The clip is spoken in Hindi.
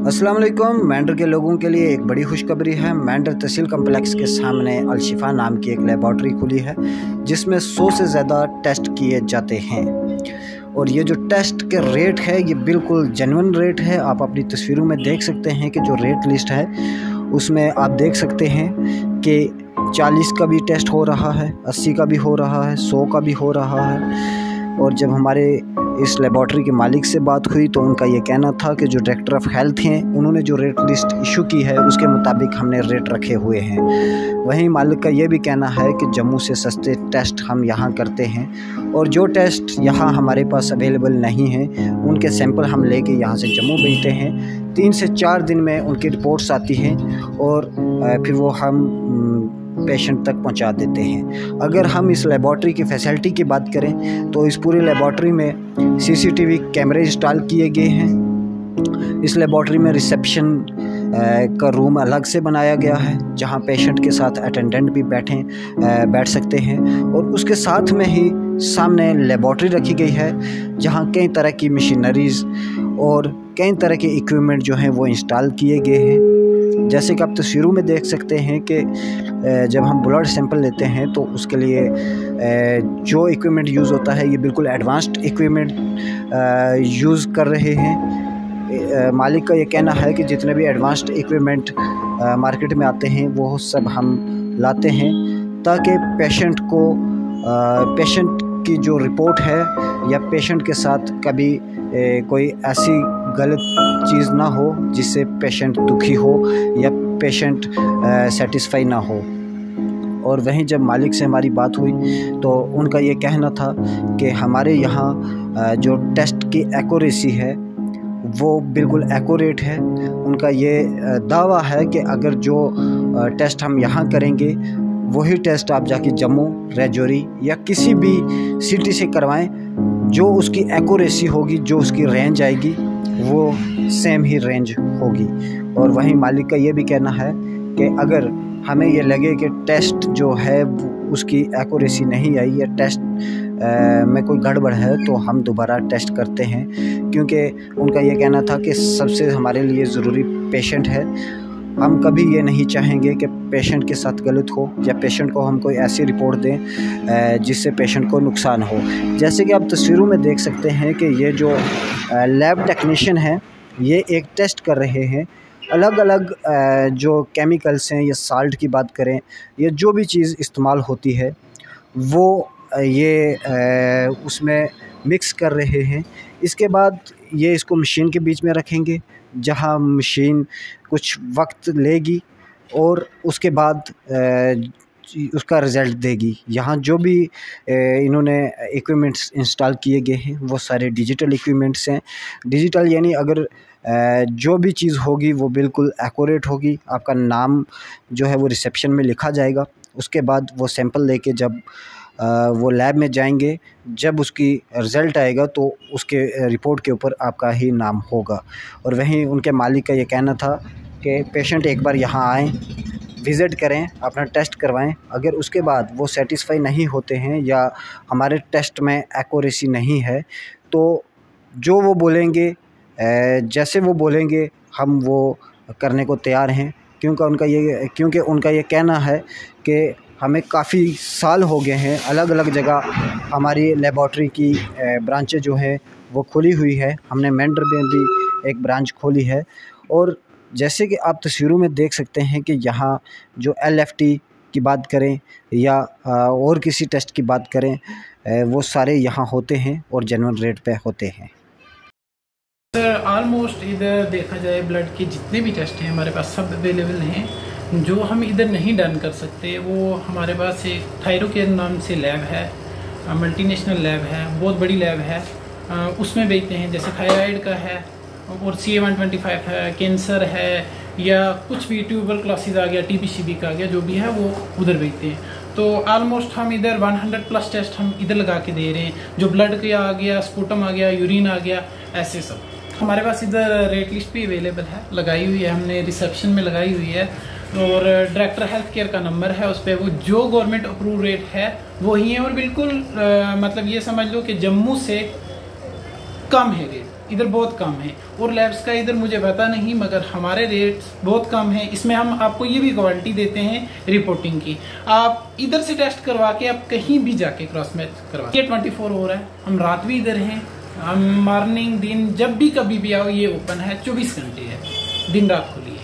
अस्सलाम वालेकुम। मैंडर के लोगों के लिए एक बड़ी खुशखबरी है। मैंडर तहसील कम्प्लेक्स के सामने अलशिफा नाम की एक लेबॉर्ट्री खुली है जिसमें 100 से ज़्यादा टेस्ट किए जाते हैं और ये जो टेस्ट के रेट है ये बिल्कुल जेन्युइन रेट है। आप अपनी तस्वीरों में देख सकते हैं कि जो रेट लिस्ट है उसमें आप देख सकते हैं कि 40 का भी टेस्ट हो रहा है, 80 का भी हो रहा है, 100 का भी हो रहा है। और जब हमारे इस लेबॉर्ट्री के मालिक से बात हुई तो उनका ये कहना था कि जो डायरेक्टर ऑफ हेल्थ हैं उन्होंने जो रेट लिस्ट इशू की है उसके मुताबिक हमने रेट रखे हुए हैं। वहीं मालिक का ये भी कहना है कि जम्मू से सस्ते टेस्ट हम यहाँ करते हैं और जो टेस्ट यहाँ हमारे पास अवेलेबल नहीं हैं उनके सैंपल हम लेके यहाँ से जम्मू भेजते हैं। 3 से 4 दिन में उनकी रिपोर्ट्स आती हैं और फिर वो हम पेशेंट तक पहुंचा देते हैं। अगर हम इस लेबॉर्ट्री की फैसिलिटी की बात करें तो इस पूरी लेबॉर्ट्री में सीसीटीवी कैमरे इंस्टॉल किए गए हैं। इस लेबॉर्ट्री में रिसेप्शन का रूम अलग से बनाया गया है जहां पेशेंट के साथ अटेंडेंट भी बैठ सकते हैं और उसके साथ में ही सामने लेबॉर्ट्री रखी गई है जहां कई तरह की मशीनरीज़ और कई तरह के इक्विपमेंट जो हैं वो इंस्टॉल किए गए हैं। जैसे कि आप तस्वीरों में देख सकते हैं कि जब हम ब्लड सैंपल लेते हैं तो उसके लिए जो इक्विपमेंट यूज़ होता है ये बिल्कुल एडवांस्ड इक्विपमेंट यूज़ कर रहे हैं। मालिक का ये कहना है कि जितने भी एडवांस्ड इक्विपमेंट मार्केट में आते हैं वो सब हम लाते हैं ताकि पेशेंट की जो रिपोर्ट है या पेशेंट के साथ कभी कोई ऐसी गलत चीज़ ना हो जिससे पेशेंट दुखी हो या पेशेंट सेटिस्फाई ना हो। और वहीं जब मालिक से हमारी बात हुई तो उनका ये कहना था कि हमारे यहाँ जो टेस्ट की एक्यूरेसी है वो बिल्कुल एक्यूरेट है। उनका ये दावा है कि अगर जो टेस्ट हम यहाँ करेंगे वही टेस्ट आप जाके जम्मू, राजौरी या किसी भी सिटी से करवाएं, जो उसकी एक्यूरेसी होगी, जो उसकी रेंज आएगी वो सेम ही रेंज होगी। और वहीं मालिक का ये भी कहना है कि अगर हमें ये लगे कि टेस्ट जो है उसकी एक्यूरेसी नहीं आई या टेस्ट में कोई गड़बड़ है तो हम दोबारा टेस्ट करते हैं, क्योंकि उनका ये कहना था कि सबसे हमारे लिए ज़रूरी पेशेंट है। हम कभी ये नहीं चाहेंगे कि पेशेंट के साथ गलत हो या पेशेंट को हम कोई ऐसी रिपोर्ट दें जिससे पेशेंट को नुकसान हो। जैसे कि आप तस्वीरों में देख सकते हैं कि ये जो लैब टेक्नीशियन है ये एक टेस्ट कर रहे हैं। अलग अलग जो केमिकल्स हैं या साल्ट की बात करें या जो भी चीज़ इस्तेमाल होती है वो ये उसमें मिक्स कर रहे हैं। इसके बाद ये इसको मशीन के बीच में रखेंगे जहां मशीन कुछ वक्त लेगी और उसके बाद उसका रिज़ल्ट देगी। यहाँ जो भी इन्होंने इक्विपमेंट्स इंस्टॉल किए गए हैं वो सारे डिजिटल इक्विपमेंट्स हैं। डिजिटल यानी अगर जो भी चीज़ होगी वो बिल्कुल एक्यूरेट होगी। आपका नाम जो है वो रिसेप्शन में लिखा जाएगा। उसके बाद वो सैंपल लेके जब वो लैब में जाएंगे, जब उसकी रिज़ल्ट आएगा तो उसके रिपोर्ट के ऊपर आपका ही नाम होगा। और वहीं उनके मालिक का ये कहना था कि पेशेंट एक बार यहाँ आएँ, विज़िट करें, अपना टेस्ट करवाएं। अगर उसके बाद वो सेटिस्फाई नहीं होते हैं या हमारे टेस्ट में एक्यूरेसी नहीं है तो जो वो बोलेंगे, जैसे वो बोलेंगे हम वो करने को तैयार हैं। क्योंकि उनका ये कहना है कि हमें काफ़ी साल हो गए हैं, अलग अलग जगह हमारी लेबॉर्ट्री की ब्रांचें जो है वो खुली हुई है। हमने मैंडर में भी एक ब्रांच खोली है और जैसे कि आप तस्वीरों में देख सकते हैं कि यहाँ जो LFT की बात करें या और किसी टेस्ट की बात करें वो सारे यहाँ होते हैं और जेन्युइन रेट पे होते हैं। सर ऑलमोस्ट इधर देखा जाए ब्लड के जितने भी टेस्ट हैं हमारे पास सब अवेलेबल हैं। जो हम इधर नहीं डन कर सकते वो हमारे पास एक थायरोकेयर नाम से लैब है, मल्टीनेशनल लैब है, बहुत बड़ी लैब है, उसमें बेचते हैं। जैसे थायराइड का है और CA-125 है, कैंसर है या कुछ भी ट्यूबरक्लोसिस आ गया, TBCB का आ गया, जो भी है वो उधर बेचते हैं। तो ऑलमोस्ट हम इधर 100+ टेस्ट हम इधर लगा के दे रहे हैं। जो ब्लड का आ गया, स्पूटम आ गया, यूरिन आ गया, ऐसे सब हमारे पास इधर रेट लिस्ट भी अवेलेबल है, लगाई हुई है हमने, रिसेप्शन में लगाई हुई है। और डायरेक्टर हेल्थ केयर का नंबर है, उस पर वो जो गवर्नमेंट अप्रूव रेट है वही है और बिल्कुल मतलब ये समझ लो कि जम्मू से कम है रेट। इधर बहुत कम है, और लैब्स का इधर मुझे पता नहीं, मगर हमारे रेट्स बहुत कम है। इसमें हम आपको ये भी गारंटी देते हैं रिपोर्टिंग की, आप इधर से टेस्ट करवा के आप कहीं भी जाके क्रॉस मैच करवा। ये 24 हो रहा है, हम रात भी इधर हैं, हम मॉर्निंग दिन जब भी कभी भी आओ, ये ओपन है, 24 घंटे है, दिन रात खुली है।